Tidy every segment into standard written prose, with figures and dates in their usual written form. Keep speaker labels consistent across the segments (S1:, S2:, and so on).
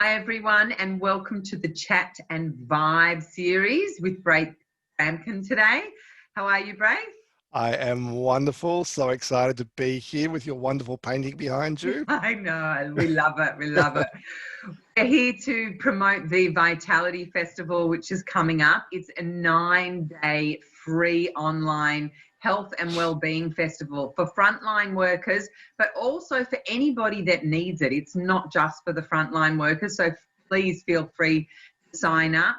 S1: Hi everyone, and welcome to the Chat and Vibe series with Braith Bramkin today. How are you, Braith?
S2: I am wonderful. So excited to be here with your wonderful painting behind you.
S1: I know, we love it, we love it. We're here to promote the Vitality Festival, which is coming up. It's a 9-day free online health and wellbeing festival for frontline workers, but also for anybody that needs it. It's not just for the frontline workers, so please feel free to sign up.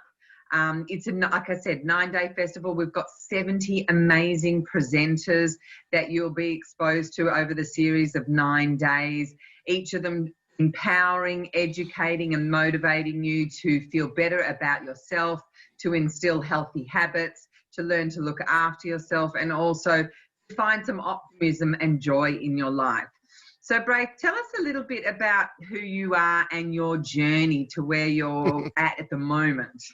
S1: It's, like I said, 9-day festival. We've got 70 amazing presenters that you'll be exposed to over the series of 9 days, each of them empowering, educating and motivating you to feel better about yourself, to instill healthy habits, to learn to look after yourself, and also to find some optimism and joy in your life. So, Braith, tell us a little bit about who you are and your journey to where you're at the moment.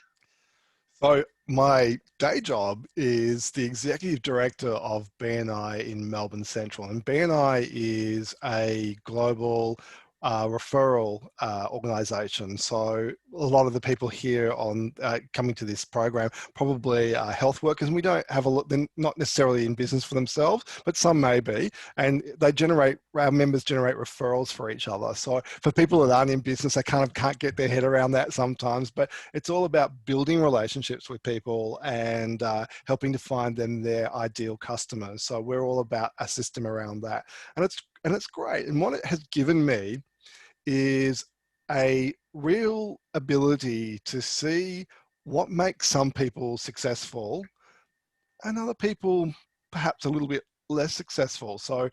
S2: So my day job is the executive director of BNI in Melbourne Central, and BNI is a global referral organisation. So a lot of the people here on coming to this program probably are health workers, and we don't have a lot. They're not necessarily in business for themselves, but some may be, and our members generate referrals for each other. So for people that aren't in business, they kind of can't get their head around that sometimes, but it's all about building relationships with people and helping to find them their ideal customers. So we're all about a system around that, and it's great. And what it has given me is a real ability to see what makes some people successful and other people perhaps a little bit less successful. So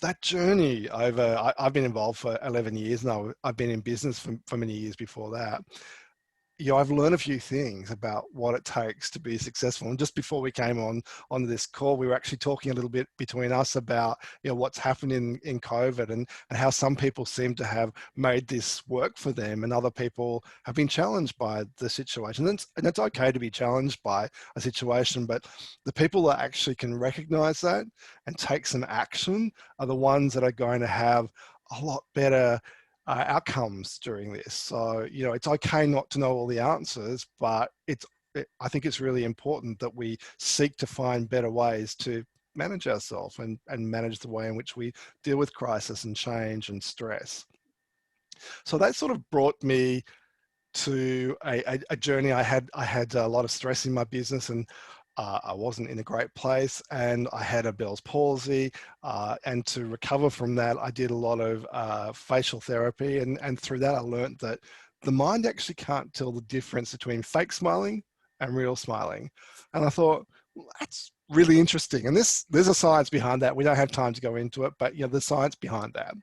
S2: that journey I've been involved for 11 years now. I've been in business for many years before that. I've learned a few things about what it takes to be successful. And just before we came on this call, we were actually talking a little bit between us about what's happened in COVID and how some people seem to have made this work for them and other people have been challenged by the situation. And it's okay to be challenged by a situation, but the people that actually can recognize that and take some action are the ones that are going to have a lot better outcomes during this. So, it's okay not to know all the answers, but I think it's really important that we seek to find better ways to manage ourselves and manage the way in which we deal with crisis and change and stress. So that sort of brought me to a journey. I had a lot of stress in my business, and I wasn't in a great place, and I had a Bell's palsy, and to recover from that, I did a lot of facial therapy, and through that I learned that the mind actually can't tell the difference between fake smiling and real smiling. And I thought, well, that's really interesting, and there's a science behind that. We don't have time to go into it, but there's science behind that.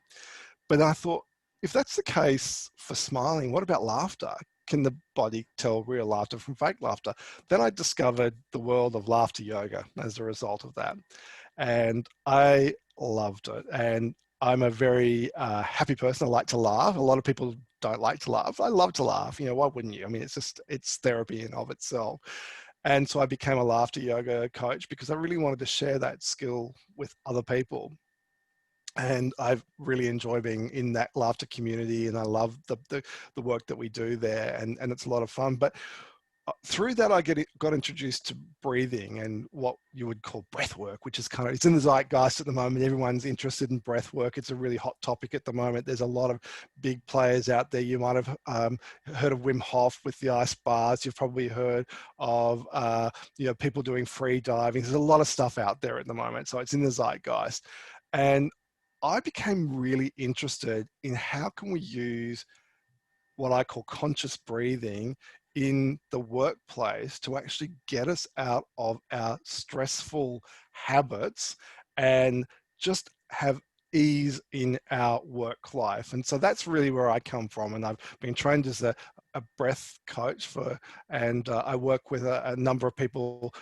S2: But I thought, if that's the case for smiling, what about laughter? Can the body tell real laughter from fake laughter? Then I discovered the world of laughter yoga as a result of that. And I loved it. And I'm a very happy person. I like to laugh. A lot of people don't like to laugh. I love to laugh. Why wouldn't you? I mean, it's therapy in of itself. And so I became a laughter yoga coach because I really wanted to share that skill with other people. And I really enjoy being in that laughter community, and I love the work that we do there, and it's a lot of fun. But through that, I got introduced to breathing and what you would call breath work, which is it's in the zeitgeist at the moment. Everyone's interested in breath work. It's a really hot topic at the moment. There's a lot of big players out there. You might have heard of Wim Hof with the ice baths. You've probably heard of people doing free diving. There's a lot of stuff out there at the moment, so it's in the zeitgeist. And I became really interested in how can we use what I call conscious breathing in the workplace to actually get us out of our stressful habits and just have ease in our work life. And so that's really where I come from. And I've been trained as a breath coach and I work with a number of people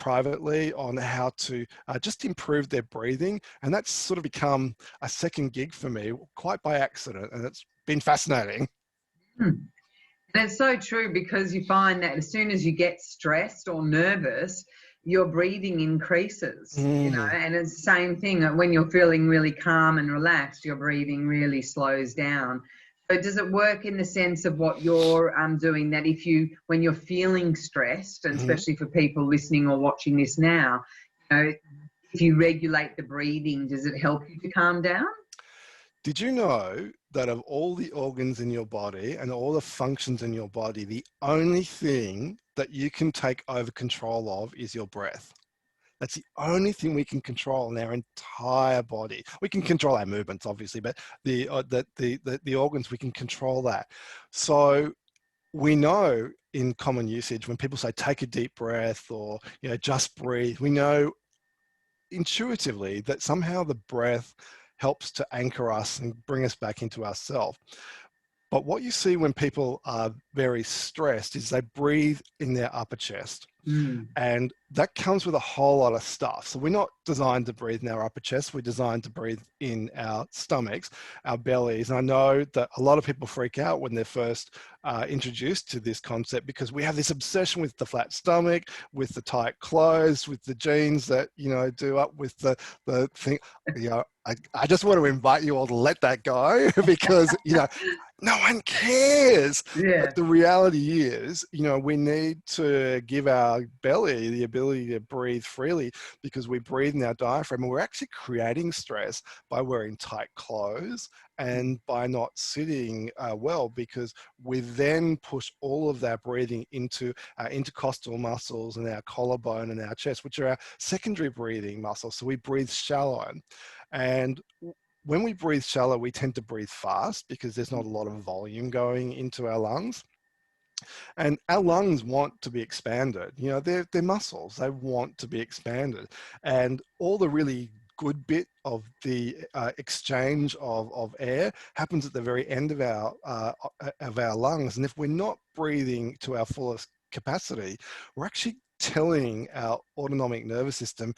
S2: privately on how to just improve their breathing. And that's sort of become a second gig for me, quite by accident. And it's been fascinating.
S1: And it's so true, because you find that as soon as you get stressed or nervous, your breathing increases, and it's the same thing. When you're feeling really calm and relaxed, your breathing really slows down. So does it work in the sense of what you're doing, that when you're feeling stressed, and
S2: Mhm.
S1: especially for people listening or watching this now, if you regulate the breathing, does it help you to calm down?
S2: Did you know that of all the organs in your body and all the functions in your body, the only thing that you can take over control of is your breath? That's the only thing we can control in our entire body. We can control our movements, obviously, but the organs, we can control that. So we know in common usage when people say take a deep breath or just breathe, we know intuitively that somehow the breath helps to anchor us and bring us back into ourselves. But what you see when people are very stressed is they breathe in their upper chest.
S1: Mm.
S2: And that comes with a whole lot of stuff. So we're not designed to breathe in our upper chest. We're designed to breathe in our stomachs, our bellies. And I know that a lot of people freak out when they're first introduced to this concept, because we have this obsession with the flat stomach, with the tight clothes, with the jeans that, do up with the thing. I just want to invite you all to let that go because, no one cares.
S1: Yeah.
S2: But the reality is, we need to give our belly the ability to breathe freely, because we breathe in our diaphragm, and we're actually creating stress by wearing tight clothes and by not sitting well, because we then push all of that breathing into our intercostal muscles and our collarbone and our chest, which are our secondary breathing muscles. So we breathe shallow. And when we breathe shallow, we tend to breathe fast because there's not a lot of volume going into our lungs. And our lungs want to be expanded. They're muscles. They want to be expanded. And all the really good bit of the exchange of air happens at the very end of our lungs. And if we're not breathing to our fullest capacity, we're actually telling our autonomic nervous system,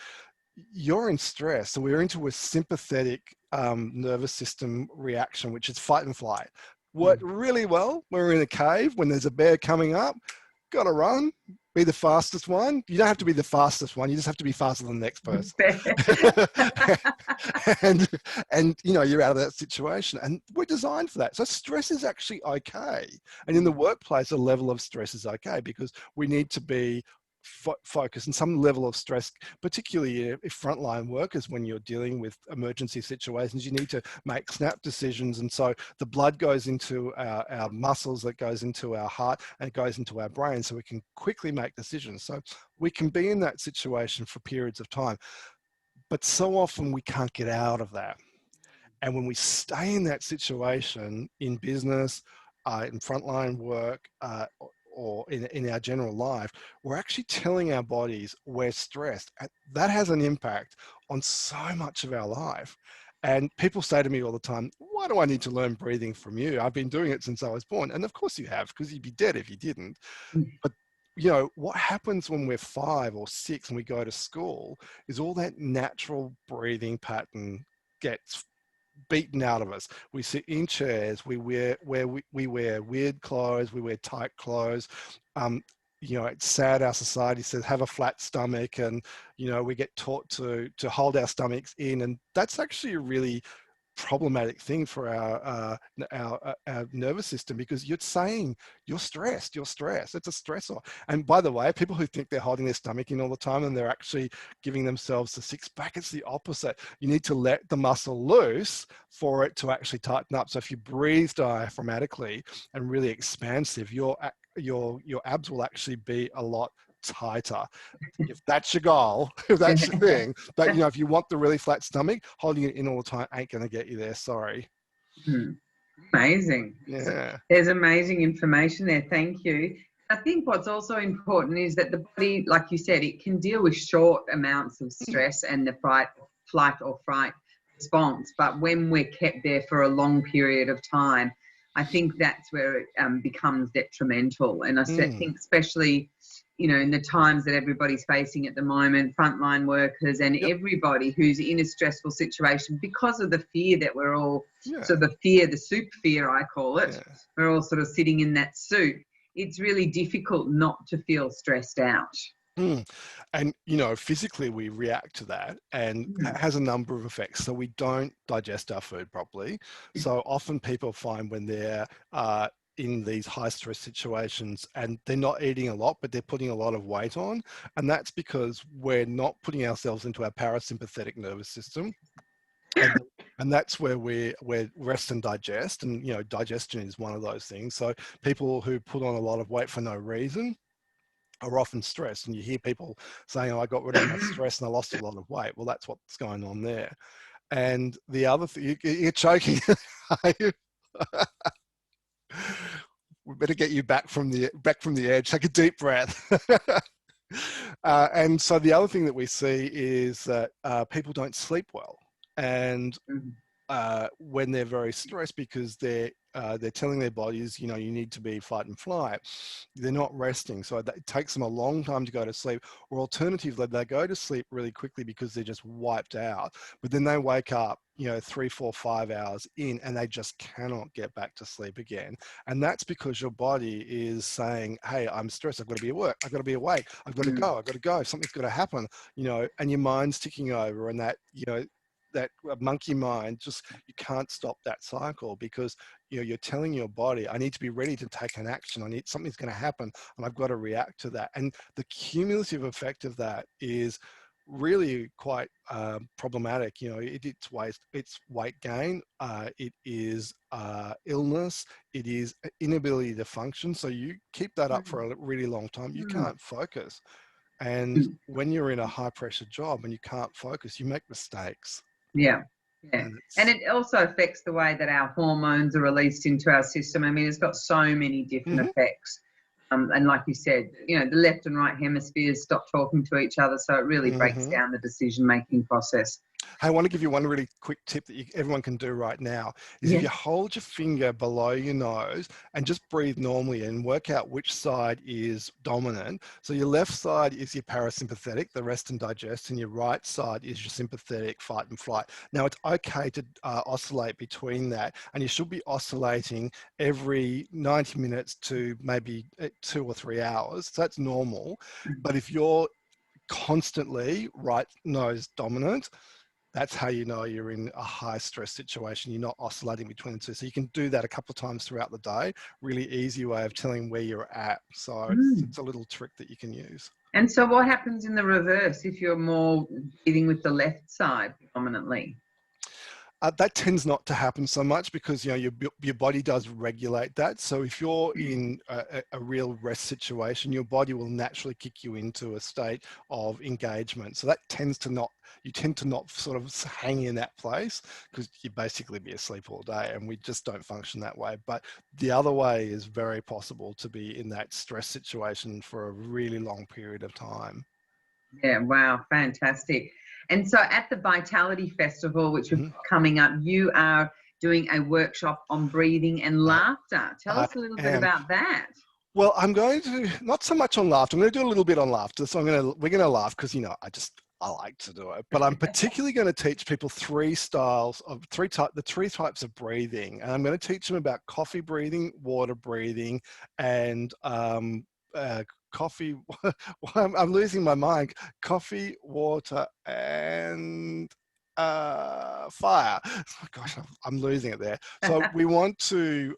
S2: you're in stress. So we're into a sympathetic nervous system reaction, which is fight and flight. Worked really well. We're in a cave when there's a bear coming up. Got to run. Be the fastest one. You don't have to be the fastest one. You just have to be faster than the next person. and you're out of that situation. And we're designed for that. So stress is actually okay. And in the workplace, a level of stress is okay, because we need to be focus and some level of stress, particularly if frontline workers, when you're dealing with emergency situations, you need to make snap decisions. And so the blood goes into our muscles, that goes into our heart, and it goes into our brain, so we can quickly make decisions. So we can be in that situation for periods of time, but so often we can't get out of that. And when we stay in that situation in business, in frontline work, or in our general life, we're actually telling our bodies we're stressed. And that has an impact on so much of our life. And people say to me all the time, why do I need to learn breathing from you? I've been doing it since I was born. And of course you have, because you'd be dead if you didn't. But what happens when we're 5 or 6 and we go to school is all that natural breathing pattern gets beaten out of us. We sit in chairs, we wear weird clothes, we wear tight clothes. It's sad our society says have a flat stomach, and we get taught to hold our stomachs in, and that's actually a really problematic thing for our nervous system, because you're saying you're stressed. It's a stressor. And by the way, people who think they're holding their stomach in all the time and they're actually giving themselves a six pack, it's the opposite. You need to let the muscle loose for it to actually tighten up. So if you breathe diaphragmatically and really expansive, your abs will actually be a lot tighter. If that's your goal, if that's your thing. But if you want the really flat stomach, holding it in all the time ain't going to get you there. Sorry.
S1: Amazing.
S2: Yeah.
S1: There's amazing information there. Thank you. I think what's also important is that the body, like you said, it can deal with short amounts of stress and the flight or fright response. But when we're kept there for a long period of time, I think that's where it becomes detrimental. And I think especially, in the times that everybody's facing at the moment, frontline workers and everybody who's in a stressful situation because of the fear that we're all, so the soup fear, I call it, we're all sort of sitting in that soup. It's really difficult not to feel stressed out.
S2: Mm. And, you know, physically we react to that, and
S1: Mm.
S2: it has a number of effects. So we don't digest our food properly. So often people find when they're in these high stress situations and they're not eating a lot, but they're putting a lot of weight on. And that's because we're not putting ourselves into our parasympathetic nervous system. And and that's where we're rest and digest. And, you know, digestion is one of those things. So people who put on a lot of weight for no reason are often stressed, and you hear people saying, oh, I got rid of my stress and I lost a lot of weight. Well, that's what's going on there. And the other thing, you're choking. We better get you back from the edge. Take a deep breath. And so the other thing that we see is that people don't sleep well, and
S1: Mm.
S2: when they're very stressed because they're telling their bodies, you know, you need to be fight and flight. They're not resting, so it takes them a long time to go to sleep. Or alternatively, they go to sleep really quickly because they're just wiped out. But then they wake up, you know, 3, 4, 5 hours in, and they just cannot get back to sleep again. And that's because your body is saying, "Hey, I'm stressed. I've got to be at work. I've got to be awake. I've got to
S1: Mm.
S2: go. I've got to go. Something's got to happen." You know, and your mind's ticking over, and that, you know, that monkey mind, just, you can't stop that cycle because, you know, you're telling your body, I need to be ready to take an action. I need, something's going to happen and I've got to react to that. And the cumulative effect of that is really quite problematic. You know, it's weight gain, it is illness, it is inability to function. So you keep that up for a really long time, you
S1: Mm.
S2: can't focus. And when you're in a high pressure job and you can't focus, you make mistakes.
S1: Yeah. Yeah.
S2: And
S1: And
S2: it's,
S1: it also affects the way that our hormones are released into our system. I mean, it's got so many different
S2: mhm,
S1: effects. And like you said, you know, the left and right hemispheres stop talking to each other. So it really breaks
S2: mhm.
S1: down the decision making process.
S2: Hey, I want to give you one really quick tip that everyone can do right now is if
S1: Yeah.
S2: you hold your finger below your nose and just breathe normally and work out which side is dominant. So your left side is your parasympathetic, the rest and digest, and your right side is your sympathetic, fight and flight. Now it's okay to oscillate between that, and you should be oscillating every 90 minutes to maybe 2 or 3 hours. So that's normal. But if you're constantly right nose dominant, that's how you know you're in a high stress situation. You're not oscillating between the two. So you can do that a couple of times throughout the day. Really easy way of telling where you're at. So
S1: Mm.
S2: it's a little trick that you can use.
S1: And so what happens in the reverse if you're more breathing with the left side predominantly?
S2: That tends not to happen so much because, you know, your body does regulate that. So if you're in a real rest situation, your body will naturally kick you into a state of engagement. So that tends to not, you tend to not sort of hang in that place because you basically be asleep all day, and we just don't function that way. But the other way is very possible, to be in that stress situation for a really long period of time.
S1: Yeah, wow, fantastic. And so at the Vitality Festival, which we've
S2: Mhm.
S1: got coming up, you are doing a workshop on breathing and
S2: I,
S1: laughter. Tell
S2: I
S1: us a little bit
S2: am.
S1: about that.
S2: Well, I'm going to, not so much on laughter. I'm going to do a little bit on laughter. So we're going to laugh because, you know, I like to do it. But I'm particularly going to teach people the three types of breathing. And I'm going to teach them about coffee breathing, water breathing, and coffee. I'm losing my mind. Coffee, water, and fire. Oh, gosh, I'm losing it there. So we want to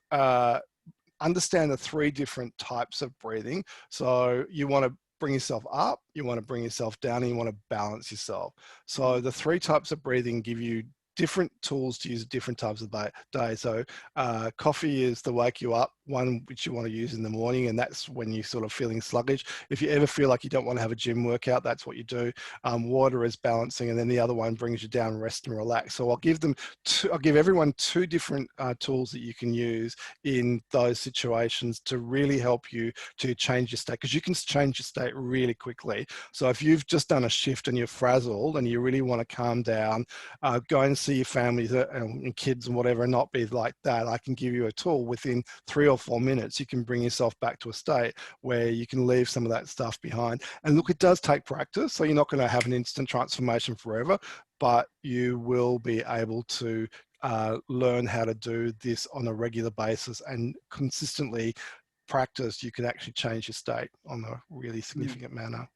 S2: understand the three different types of breathing. So you want to bring yourself up, you want to bring yourself down, and you want to balance yourself. So the three types of breathing give you different tools to use at different times of the day. So coffee is to wake you up, one which you want to use in the morning, and that's when you're sort of feeling sluggish. If you ever feel like you don't want to have a gym workout, that's what you do. Water is balancing, and then the other one brings you down, rest and relax. So I'll give everyone two different tools that you can use in those situations to really help you to change your state, because you can change your state really quickly. So if you've just done a shift and you're frazzled and you really want to calm down, go and see your families and kids and whatever, and not be like that. I can give you a tool within 3 or 4 minutes. You can bring yourself back to a state where you can leave some of that stuff behind. And look, it does take practice, so you're not going to have an instant transformation forever, but you will be able to learn how to do this on a regular basis and consistently practice. You can actually change your state on a really significant manner.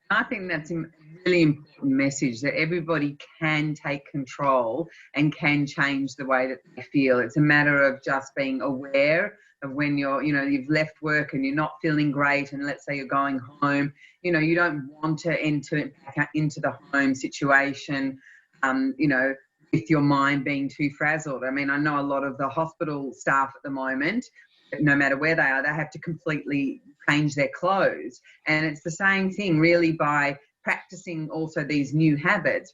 S1: I think that's a really important message, that everybody can take control and can change the way that they feel. It's a matter of just being aware of when you've left work and you're not feeling great, and let's say you're going home, you don't want to enter back into the home situation, with your mind being too frazzled. I mean, I know a lot of the hospital staff at the moment, no matter where they are, they have to completely change their clothes. And it's the same thing, really, by practicing also these new habits,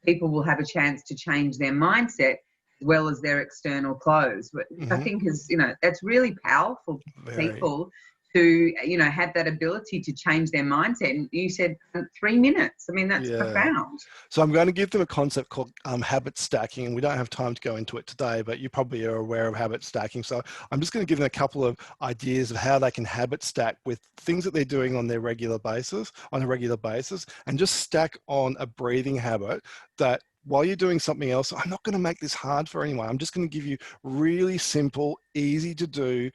S1: people will have a chance to change their mindset as well as their external clothes. Which I think is, that's really powerful for people to, have that ability to change their mindset. And you said 3 minutes. I mean, that's profound.
S2: So I'm going to give them a concept called habit stacking. And we don't have time to go into it today, but you probably are aware of habit stacking. So I'm just going to give them a couple of ideas of how they can habit stack with things that they're doing on a regular basis, and just stack on a breathing habit that while you're doing something else. I'm not going to make this hard for anyone. I'm just going to give you really simple, easy to do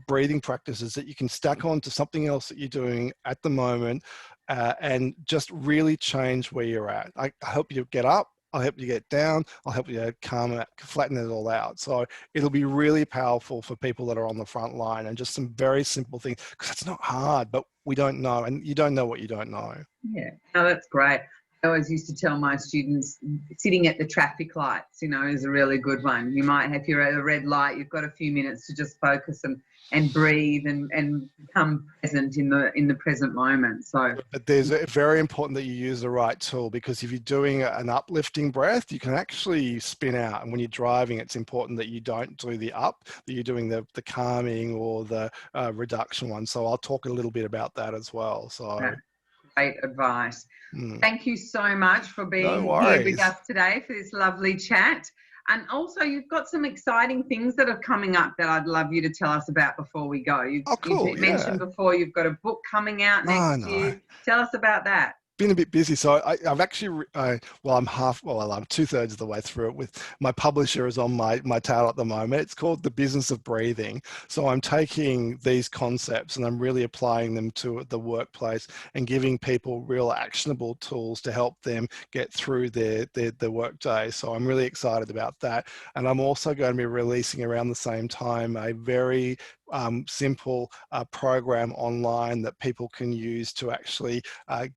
S2: breathing practices that you can stack on to something else that you're doing at the moment, and just really change where you're at. I help you get up, I'll help you get down, I'll help you flatten it all out. So it'll be really powerful for people that are on the front line, and just some very simple things, because it's not hard, but we don't know, and you don't know what you don't know.
S1: Yeah, no, that's great. I always used to tell my students, sitting at the traffic lights, is a really good one. You might have, if you're at a red light, you've got a few minutes to just focus and breathe and become present in the present moment. So,
S2: but there's a very important that you use the right tool, because if you're doing an uplifting breath, you can actually spin out. And when you're driving, it's important that you don't do the up, that you're doing the calming or the reduction one. So I'll talk a little bit about that as well. So.
S1: Great advice. Thank you so much for being here with us today for this lovely chat. And also, you've got some exciting things that are coming up that I'd love you to tell us about before we go. You mentioned before you've got a book coming out next year. Tell us about that.
S2: Been a bit busy, so I've actually I'm 2/3 of the way through it. With my publisher is on my tail at the moment. It's called The Business of Breathing. So I'm taking these concepts and I'm really applying them to the workplace and giving people real actionable tools to help them get through their work day. So I'm really excited about that. And I'm also going to be releasing around the same time a very simple program online that people can use to actually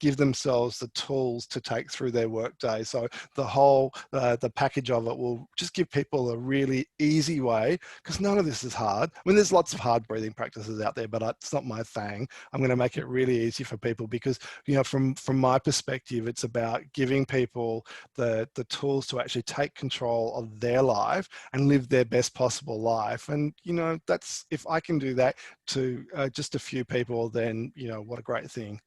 S2: give themselves the tools to take through their workday. So the whole the package of it will just give people a really easy way, because none of this is hard. I mean, there's lots of hard breathing practices out there, but it's not my thing. I'm going to make it really easy for people, because from my perspective, it's about giving people the tools to actually take control of their life and live their best possible life. And that's, if I can do that to just a few people, then what a great thing.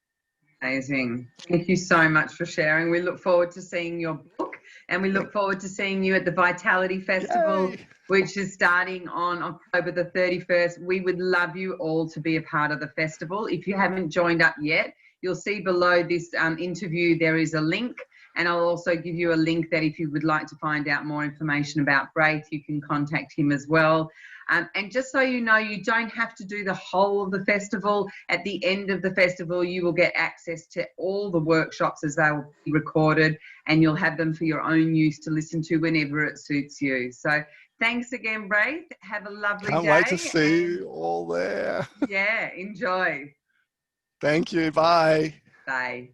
S1: Amazing. Thank you so much for sharing. We look forward to seeing your book, and we look forward to seeing you at the Vitality Festival. Yay! Which is starting on October the 31st. We would love you all to be a part of the festival. If you haven't joined up yet, you'll see below this interview there is a link, and I'll also give you a link that if you would like to find out more information about Braith, you can contact him as well. And just so you know, you don't have to do the whole of the festival. At the end of the festival, you will get access to all the workshops as they will be recorded, and you'll have them for your own use to listen to whenever it suits you. So thanks again, Braith. Have a lovely day.
S2: Can't wait to see you all there.
S1: Yeah, enjoy.
S2: Thank you. Bye.
S1: Bye.